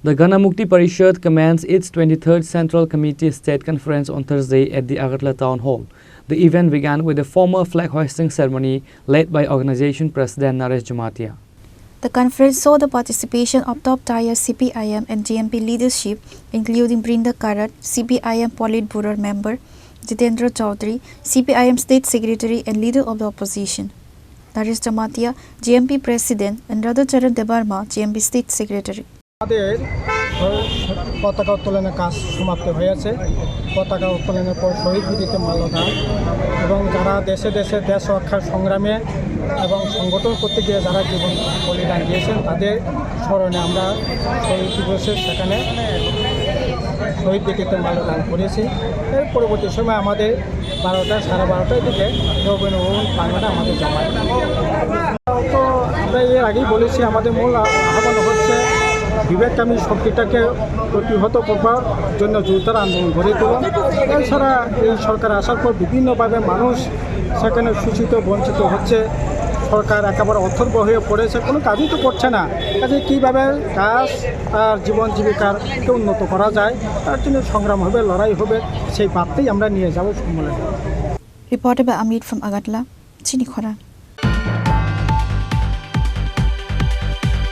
The Ganamukti Parishad commenced its 23rd Central Committee State Conference on Thursday at the Agartala Town Hall. The event began with a formal flag hoisting ceremony led by organization President Naresh Jamatia. The conference saw the participation of top-tier CPIM and JMP leadership, including Brinda Karat, CPIM Politburo member, Jitendra Chaudhary, CPIM State Secretary and Leader of the Opposition, Naresh Jamatia, JMP President, and Radhacharan Debarma, JMP State Secretary. আমাদের পতাকা উত্তোলনের কাজ সমাপ্ত হয়েছে। পতাকা উত্তোলনের পর শহীদ বিদিতে মাল্যদান এবং যারা দেশে দেশে দেশ রক্ষার সংগ্রামে এবং সংগঠন করতে গিয়ে যারা জীবন বলিদান দিয়েছেন তাদের স্মরণে আমরা শহীদ দিবসে সেখানে শহীদ বিদিতে মাল্যদান করেছি। এর পরবর্তী সময় আমাদের 12টা সাড়ে 12টার দিকে রবীন্দ্র ভবন প্রাঙ্গণে আমাদের জমায়। তো আমরা এর আগেই বলেছি আমাদের মূল আহ্বান হচ্ছে বিবেককামী শক্তিটাকে প্রতিহত করবার জন্য জোরদার আন্দোলন গড়ে তোলা। এছাড়া এই সরকার আসার পর বিভিন্নভাবে মানুষ সেখানে শোষিত বঞ্চিত হচ্ছে। সরকার একেবারে অথর্ব হয়ে পড়েছে, কোনো কাজই তো করছে না। কাজে কীভাবে কাজ আর জীবন জীবিকাকে উন্নত করা যায় তার জন্য সংগ্রাম হবে, লড়াই হবে, সেই বার্তাই আমরা নিয়ে যাব সম্মেলনে। Reported by Amit from Agartala, Chini Khora.